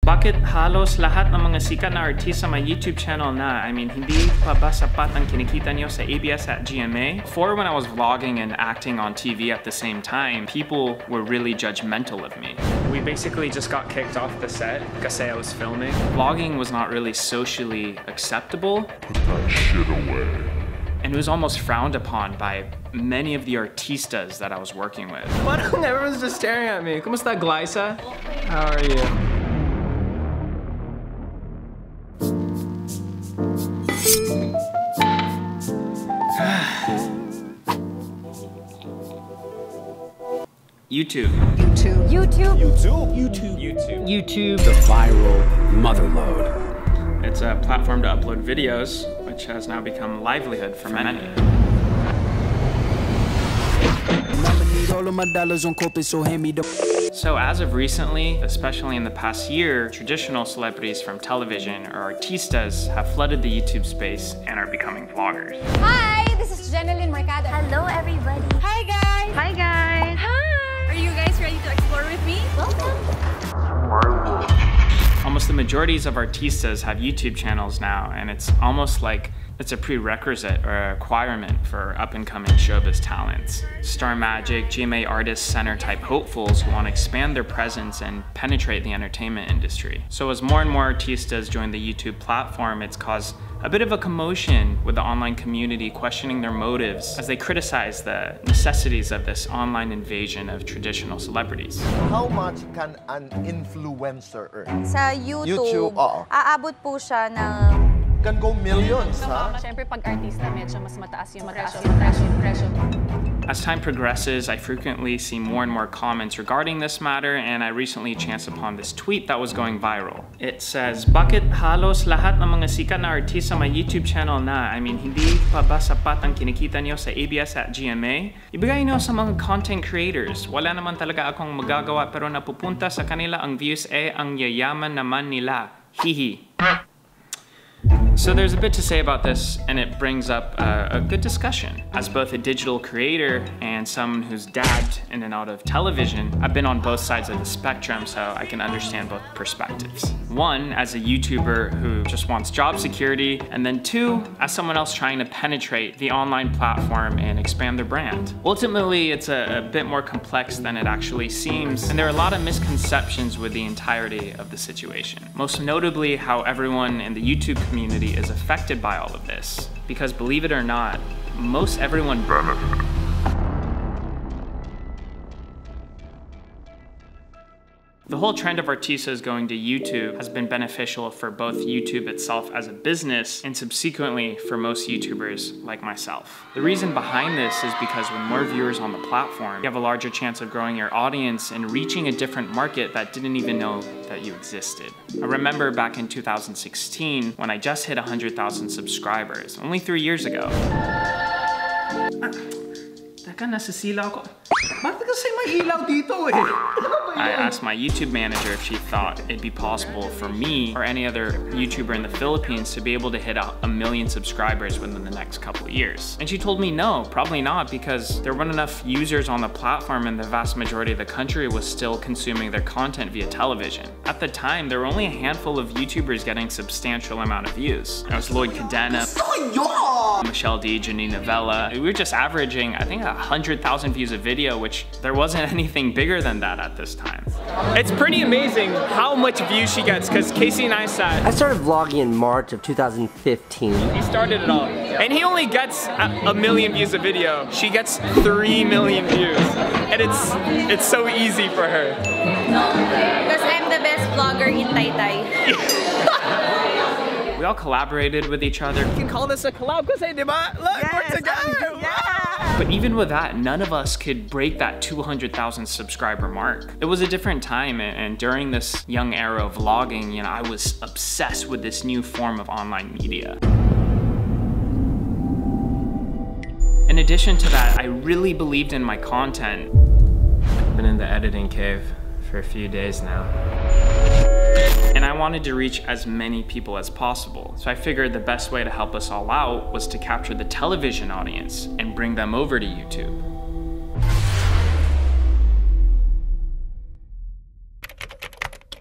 Bakit halos lahat ng mga sikat na artista may YouTube channel na? I mean, hindi pa ba sapat ang kinikita nyo sa ABS at GMA? Before, when I was vlogging and acting on TV at the same time, people were really judgmental of me. We basically just got kicked off the set because I was filming. Vlogging was not really socially acceptable. Put that shit away. And it was almost frowned upon by many of the artistas that I was working with. Parang everyone's just staring at me. Kumusta, Glyza? How are you? YouTube. YouTube. YouTube. YouTube. YouTube. YouTube. YouTube. The viral motherlode. It's a platform to upload videos, which has now become a livelihood for many. So as of recently, especially in the past year, traditional celebrities from television or artistas have flooded the YouTube space and are becoming vloggers. Hi, this is Jeneline Mercado. Hello, everybody. Hi, guys. Hi, guys. Hi. Are you guys ready to explore with me? Welcome. Almost the majorities of artistas have YouTube channels now, and it's almost like it's a prerequisite or a requirement for up-and-coming showbiz talents. Star Magic, GMA Artists Center type hopefuls who want to expand their presence and penetrate the entertainment industry. So as more and more artistas join the YouTube platform, it's caused a bit of a commotion with the online community questioning their motives as they criticize the necessities of this online invasion of traditional celebrities. How much can an influencer earn? Sa YouTube, oo. aabot po siya ng... Can go millions, ha? Siyempre, pag artista, medyo mas mataas yung presyo. As time progresses, I frequently see more and more comments regarding this matter, and I recently chanced upon this tweet that was going viral. It says, "Bakit halos lahat ng mga sikat na artista may YouTube channel na? I mean, hindi pa ba sapat ang kinikita nyo sa ABS at GMA? Ibigay nyo sa mga content creators. Wala naman talaga akong magagawa pero napupunta sa kanila ang views ang yayaman naman nila. Hihi." So there's a bit to say about this, and it brings up a good discussion. As both a digital creator and someone who's dabbed in and out of television, I've been on both sides of the spectrum, so I can understand both perspectives. One, as a YouTuber who just wants job security, and then two, as someone else trying to penetrate the online platform and expand their brand. Ultimately, it's a bit more complex than it actually seems, and there are a lot of misconceptions with the entirety of the situation. Most notably, how everyone in the YouTube community is affected by all of this. Because believe it or not, most everyone benefits. The whole trend of artistas going to YouTube has been beneficial for both YouTube itself as a business and subsequently for most YouTubers like myself. The reason behind this is because with more viewers on the platform, you have a larger chance of growing your audience and reaching a different market that didn't even know that you existed. I remember back in 2016 when I just hit 100,000 subscribers, only 3 years ago. Teka, nasisila ako. Bakit kasi may ilaw dito eh? I asked my YouTube manager if she thought it'd be possible for me or any other YouTuber in the Philippines to be able to hit a million subscribers within the next couple of years. And she told me no, probably not, because there weren't enough users on the platform and the vast majority of the country was still consuming their content via television. At the time, there were only a handful of YouTubers getting substantial amount of views. It was Lloyd Cadena, Michelle D, Janine Novella. We were just averaging, I think, 100,000 views a video, which there wasn't anything bigger than that at this time. It's pretty amazing how much views she gets, because Casey and I started vlogging in March of 2015. He started it all. And he only gets a million views a video. She gets 3 million views. And it's so easy for her. Because I'm the best vlogger in Taytay. We all collaborated with each other. You can call this a collab because, hey, diba? Look, Yes, we're together! yeah. But even with that, none of us could break that 200,000 subscriber mark. It was a different time, and during this young era of vlogging, you know, I was obsessed with this new form of online media. In addition to that, I really believed in my content. I've been in the editing cave for a few days now. And I wanted to reach as many people as possible. So I figured the best way to help us all out was to capture the television audience and bring them over to YouTube.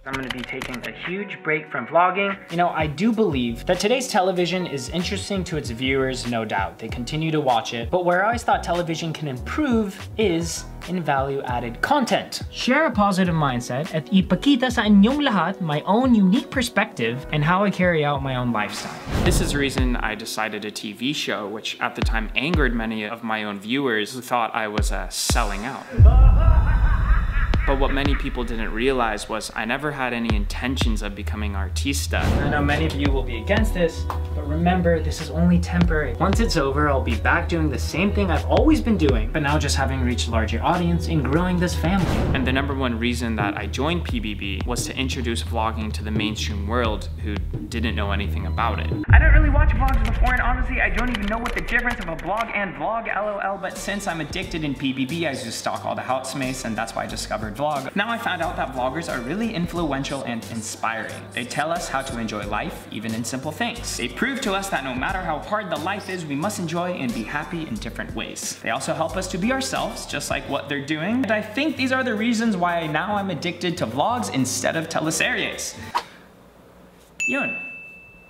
I'm going to be taking a huge break from vlogging. You know, I do believe that today's television is interesting to its viewers, no doubt. They continue to watch it. But where I always thought television can improve is in value-added content. Share a positive mindset at ipakita sa inyong lahat my own unique perspective and how I carry out my own lifestyle. This is the reason I decided a TV show, which at the time angered many of my own viewers who thought I was selling out. But what many people didn't realize was I never had any intentions of becoming Artista. I know many of you will be against this, but remember, this is only temporary. Once it's over, I'll be back doing the same thing I've always been doing, but now just having reached a larger audience and growing this family. And the #1 reason that I joined PBB was to introduce vlogging to the mainstream world who didn't know anything about it. I didn't really watch vlogs before, and honestly, I don't even know what the difference of a blog and vlog, LOL, but since I'm addicted in PBB, I just stalk all the housemates, and that's why I discovered vlog. Now I found out that vloggers are really influential and inspiring. They tell us how to enjoy life, even in simple things. They prove to us that no matter how hard the life is, we must enjoy and be happy in different ways. They also help us to be ourselves, just like what they're doing. And I think these are the reasons why now I'm addicted to vlogs instead of teleseries. Yun.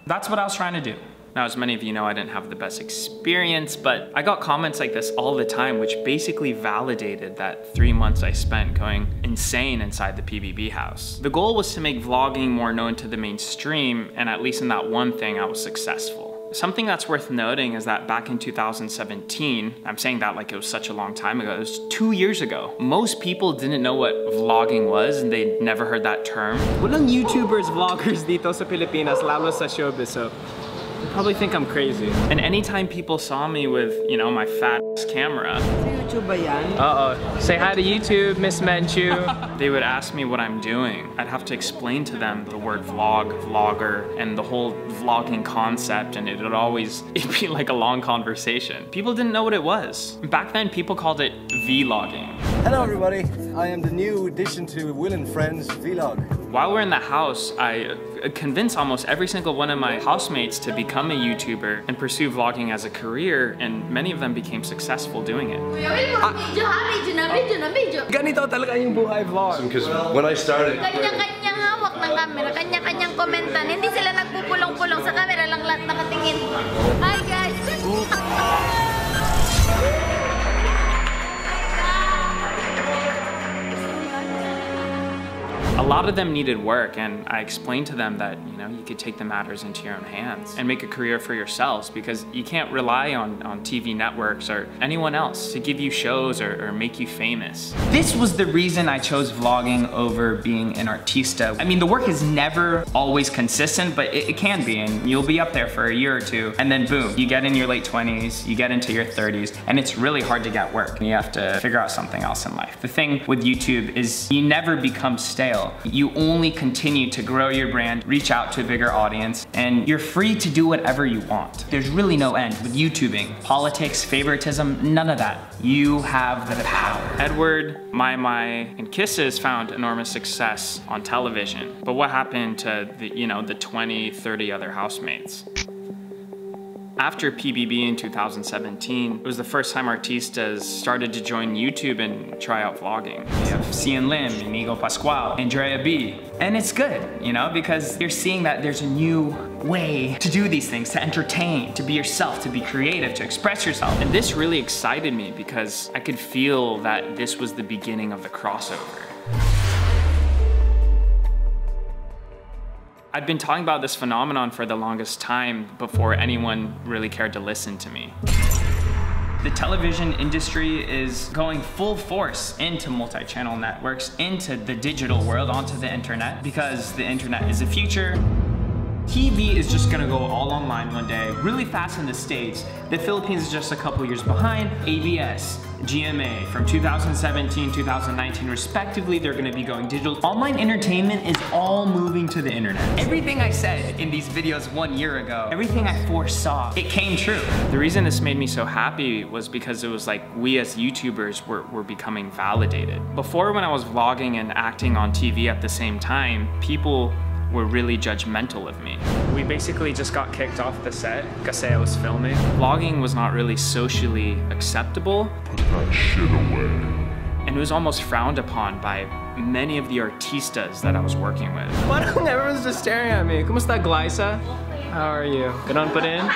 That's what I was trying to do. Now, as many of you know, I didn't have the best experience, but I got comments like this all the time, which basically validated that 3 months I spent going insane inside the PBB house. The goal was to make vlogging more known to the mainstream, and at least in that one thing, I was successful. Something that's worth noting is that back in 2017, I'm saying that like it was such a long time ago, it was 2 years ago. Most people didn't know what vlogging was and they'd never heard that term. Walang YouTubers, vloggers dito sa Pilipinas, lalo sa showbiz, so they probably think I'm crazy. And anytime people saw me with, you know, my fat camera. Uh-oh. Say hi to YouTube, Miss Menchu. They would ask me what I'm doing. I'd have to explain to them the word vlog, vlogger, and the whole vlogging concept, and it'd be like a long conversation. People didn't know what it was. Back then, people called it vlogging. Hello everybody, I am the new addition to Will and Friends Vlog. While we're in the house, I convinced almost every single one of my housemates to become a YouTuber and pursue vlogging as a career, and many of them became successful doing it. Ganito talaga yung buhay vlog. Because when I started... Kanya-kanyang hawak ng camera, kanya-kanyang komentan. Hindi sila nagpupulong-pulong sa camera lang lahat nakatingin. Hi guys! A lot of them needed work, and I explained to them that, you know, you could take the matters into your own hands and make a career for yourselves, because you can't rely on TV networks or anyone else to give you shows or make you famous. This was the reason I chose vlogging over being an Artista. I mean, the work is never always consistent, but it can be, and you'll be up there for a year or two, and then boom, you get in your late 20s, you get into your 30s, and it's really hard to get work. You have to figure out something else in life. The thing with YouTube is you never become stale. You only continue to grow your brand, reach out to a bigger audience, and you're free to do whatever you want. There's really no end with YouTubing. Politics, favoritism, none of that. You have the power. Edward, My, and Kisses found enormous success on television. But what happened to the 20, 30 other housemates? After PBB in 2017, it was the first time Artistas started to join YouTube and try out vlogging. You have Cian Lim, Inigo Pascual, Andrea B. And it's good, you know, because you're seeing that there's a new way to do these things, to entertain, to be yourself, to be creative, to express yourself. And this really excited me because I could feel that this was the beginning of the crossover. I'd been talking about this phenomenon for the longest time before anyone really cared to listen to me. The television industry is going full force into multi-channel networks, into the digital world, onto the internet, because the internet is the future. TV is just gonna go all online one day, really fast in the States. The Philippines is just a couple years behind. ABS, GMA, from 2017, 2019 respectively, they're gonna be going digital. Online entertainment is all moving to the internet. Everything I said in these videos 1 year ago, everything I foresaw, it came true. The reason this made me so happy was because it was like we as YouTubers were becoming validated. Before, when I was vlogging and acting on TV at the same time, people were really judgmental of me. We basically just got kicked off the set because I was filming. Vlogging was not really socially acceptable. Put that shit away. And it was almost frowned upon by many of the artistas that I was working with. Parang everyone's just staring at me. Kumusta, Glyza? How are you? Ganon pa rin?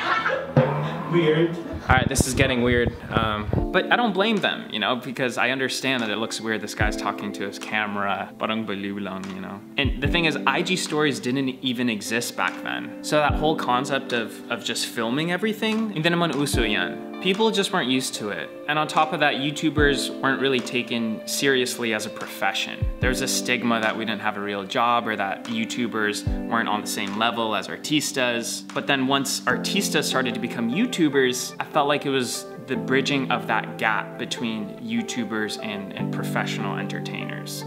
Weird. Alright, this is getting weird. But I don't blame them, you know, because I understand that it looks weird. This guy's talking to his camera, parang baliw lang, you know. And the thing is, IG stories didn't even exist back then. So that whole concept of just filming everything, hindi naman uso yan. People just weren't used to it. And on top of that, YouTubers weren't really taken seriously as a profession. There's a stigma that we didn't have a real job or that YouTubers weren't on the same level as Artistas. But then once Artistas started to become YouTubers, I felt like it was the bridging of that gap between YouTubers and professional entertainers.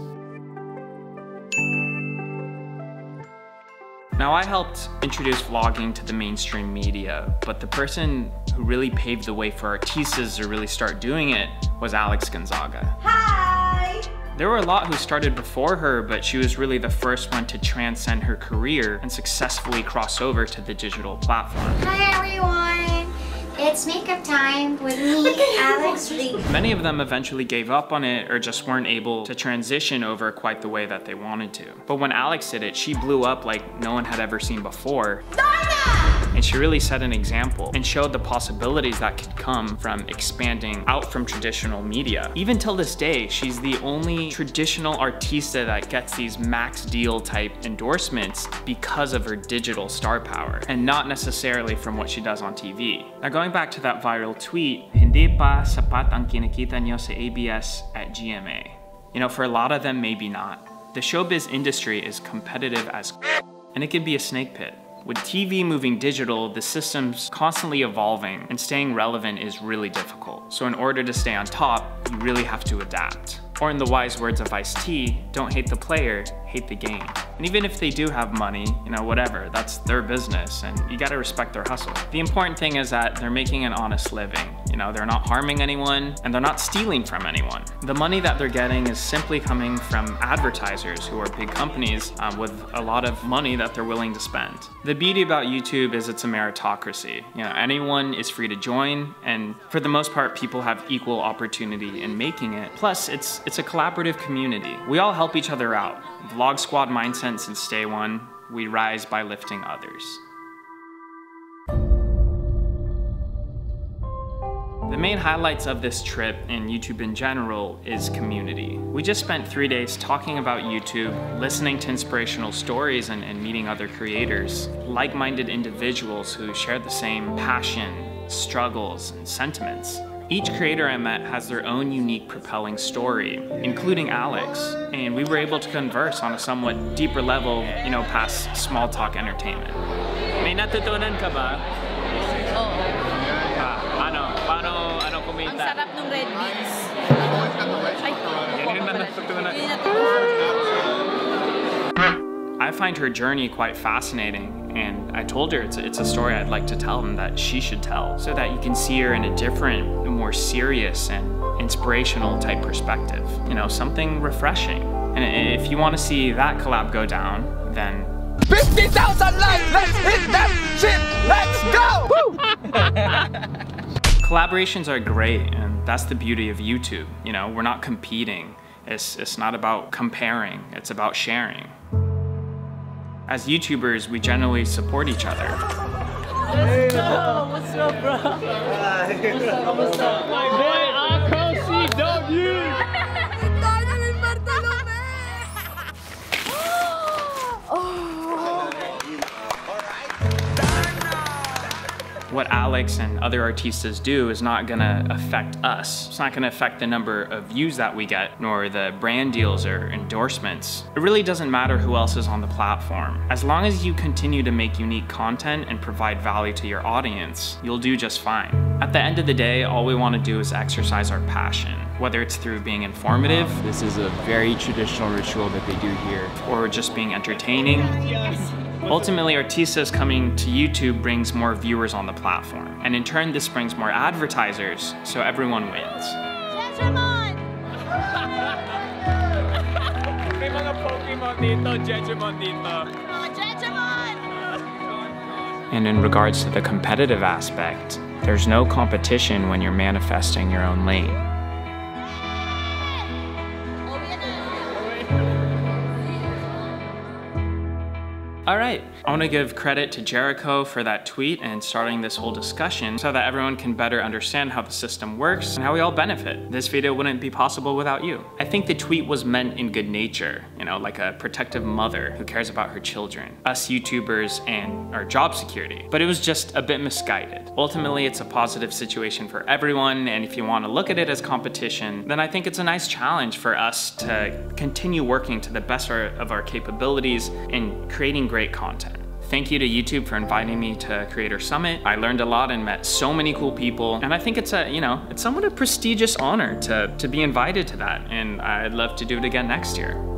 Now, I helped introduce vlogging to the mainstream media, but the person who really paved the way for Artistas to really start doing it was Alex Gonzaga. Hi! There were a lot who started before her, but she was really the first one to transcend her career and successfully cross over to the digital platform. Hi everyone! It's makeup time with me, Alex. Many of them eventually gave up on it or just weren't able to transition over quite the way that they wanted to. But when Alex did it, she blew up like no one had ever seen before. And she really set an example and showed the possibilities that could come from expanding out from traditional media. Even till this day, she's the only traditional artista that gets these max deal type endorsements because of her digital star power and not necessarily from what she does on TV. Now, going back to that viral tweet, hindi pa sapat ang kinikita nyo sa ABS at GMA. You know, for a lot of them, maybe not. The showbiz industry is competitive as and it can be a snake pit. With TV moving digital, the system's constantly evolving and staying relevant is really difficult. So in order to stay on top, you really have to adapt. Or in the wise words of Ice-T, don't hate the player, hate the game. And even if they do have money, you know, whatever, that's their business and you gotta respect their hustle. The important thing is that they're making an honest living. You know, they're not harming anyone and they're not stealing from anyone. The money that they're getting is simply coming from advertisers who are big companies with a lot of money that they're willing to spend. The beauty about YouTube is it's a meritocracy. You know, anyone is free to join and for the most part, people have equal opportunity in making it. Plus, it's a collaborative community. We all help each other out. Vlog squad mindset since day one, we rise by lifting others. The main highlights of this trip and YouTube in general is community. We just spent 3 days talking about YouTube, listening to inspirational stories and meeting other creators, like-minded individuals who share the same passion, struggles, and sentiments. Each creator I met has their own unique propelling story, including Alex, and we were able to converse on a somewhat deeper level, you know, past small talk entertainment. May natutunan ka ba? Oo. Paano kumita? Ang sarap ng red beans. I find her journey quite fascinating, and I told her it's a story I'd like to tell and that she should tell, so that you can see her in a different, more serious and inspirational type perspective. You know, something refreshing. And if you want to see that collab go down, then 50,000 likes! Let's hit that shit! Let's go! Collaborations are great, and that's the beauty of YouTube. You know, we're not competing. It's not about comparing, it's about sharing. As YouTubers, we generally support each other. Hey, what's up, bro? What's up? My boy, RCW! What Alex and other artistas do is not gonna affect us. It's not gonna affect the number of views that we get, nor the brand deals or endorsements. It really doesn't matter who else is on the platform. As long as you continue to make unique content and provide value to your audience, you'll do just fine. At the end of the day, all we wanna do is exercise our passion, whether it's through being informative. This is a very traditional ritual that they do here. Or just being entertaining. Ultimately, Artistas coming to YouTube brings more viewers on the platform. And in turn, this brings more advertisers, so everyone wins. Jejemon! May mga Pokemon dito, Jejemon dito. Jejemon! And in regards to the competitive aspect, there's no competition when you're manifesting your own lane. Oh, yan na. All right, I want to give credit to Jericho for that tweet and starting this whole discussion so that everyone can better understand how the system works and how we all benefit. This video wouldn't be possible without you. I think the tweet was meant in good nature, you know, like a protective mother who cares about her children, us YouTubers, and our job security. But it was just a bit misguided. Ultimately, it's a positive situation for everyone, and if you want to look at it as competition, then I think it's a nice challenge for us to continue working to the best of our capabilities in creating great content. Thank you to YouTube for inviting me to Creator Summit. I learned a lot and met so many cool people, and I think it's a, it's somewhat a prestigious honor to be invited to that, and I'd love to do it again next year.